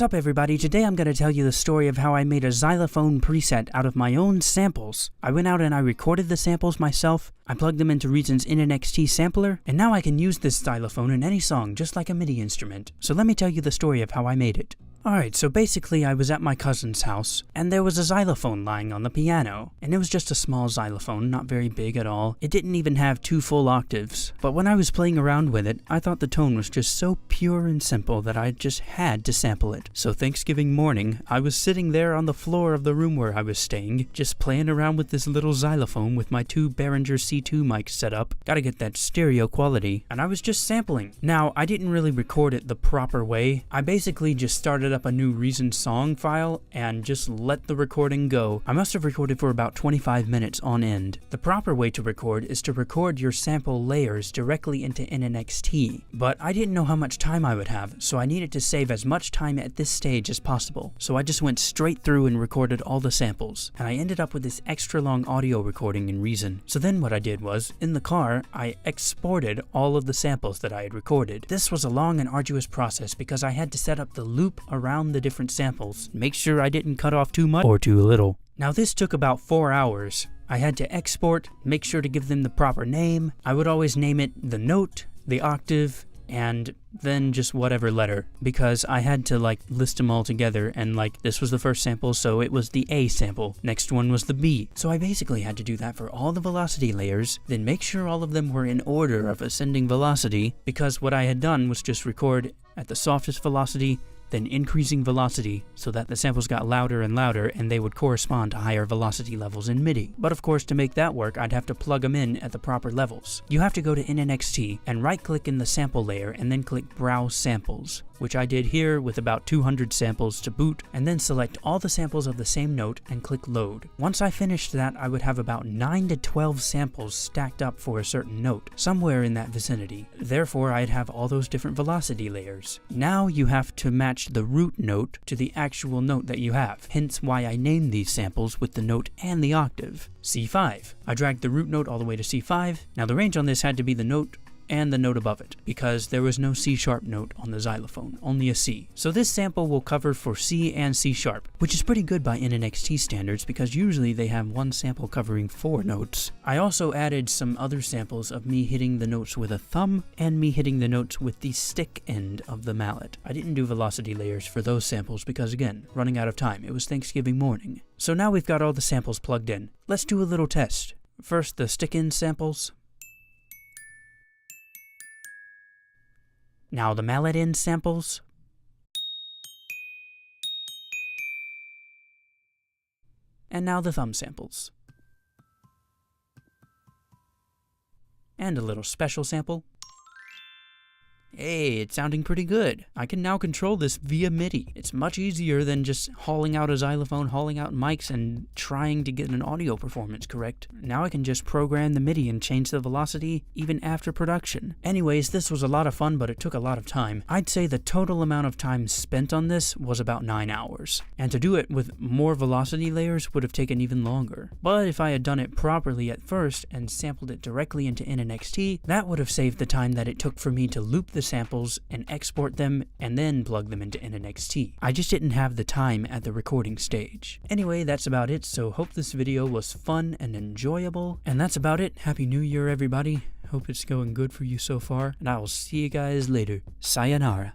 What's up everybody, today I'm going to tell you the story of how I made a xylophone preset out of my own samples. I went out and I recorded the samples myself, I plugged them into Reason's NXT sampler, and now I can use this xylophone in any song just like a MIDI instrument. So let me tell you the story of how I made it. Alright, so basically I was at my cousin's house, and there was a xylophone lying on the piano. And it was just a small xylophone, not very big at all. It didn't even have 2 full octaves. But when I was playing around with it, I thought the tone was just so pure and simple that I just had to sample it. So Thanksgiving morning, I was sitting there on the floor of the room where I was staying, just playing around with this little xylophone with my 2 Behringer C2 mics set up. Gotta get that stereo quality. And I was just sampling. Now, I didn't really record it the proper way. I basically just started up a new Reason song file and just let the recording go. I must have recorded for about 25 minutes on end. The proper way to record is to record your sample layers directly into NXT, but I didn't know how much time I would have, so I needed to save as much time at this stage as possible. So I just went straight through and recorded all the samples, and I ended up with this extra long audio recording in Reason. So then what I did was, in the car, I exported all of the samples that I had recorded. This was a long and arduous process because I had to set up the loop around the different samples, make sure I didn't cut off too much or too little. Now this took about 4 hours. I had to export, make sure to give them the proper name. I would always name it the note, the octave, and then just whatever letter, because I had to list them all together, and this was the first sample, so it was the A sample. Next one was the B. So I basically had to do that for all the velocity layers, then make sure all of them were in order of ascending velocity, because what I had done was just record at the softest velocity, then increasing velocity so that the samples got louder and louder and they would correspond to higher velocity levels in MIDI. But of course, to make that work, I'd have to plug them in at the proper levels. You have to go to NXT and right-click in the sample layer and then click Browse Samples, which I did here with about 200 samples to boot, and then select all the samples of the same note and click Load. Once I finished that, I would have about 9 to 12 samples stacked up for a certain note, somewhere in that vicinity. Therefore, I'd have all those different velocity layers. Now you have to match the root note to the actual note that you have, hence why I named these samples with the note and the octave. C5. I dragged the root note all the way to C5. Now the range on this had to be the note and the note above it, because there was no C sharp note on the xylophone, only a C. So this sample will cover for C and C sharp, which is pretty good by NXT standards because usually they have one sample covering 4 notes. I also added some other samples of me hitting the notes with a thumb and me hitting the notes with the stick end of the mallet. I didn't do velocity layers for those samples because again, running out of time, it was Thanksgiving morning. So now we've got all the samples plugged in. Let's do a little test. First the stick end samples. Now the mallet end samples. And now the thumb samples. And a little special sample. Hey, it's sounding pretty good. I can now control this via MIDI. It's much easier than just hauling out a xylophone, hauling out mics, and trying to get an audio performance correct. Now I can just program the MIDI and change the velocity even after production. Anyways, this was a lot of fun, but it took a lot of time. I'd say the total amount of time spent on this was about 9 hours. And to do it with more velocity layers would have taken even longer. But if I had done it properly at first and sampled it directly into NXT, that would have saved the time that it took for me to loop the samples and export them and then plug them into NXT. I just didn't have the time at the recording stage. Anyway, that's about it, so hope this video was fun and enjoyable. And that's about it. Happy New Year, everybody. Hope it's going good for you so far, and I will see you guys later. Sayonara.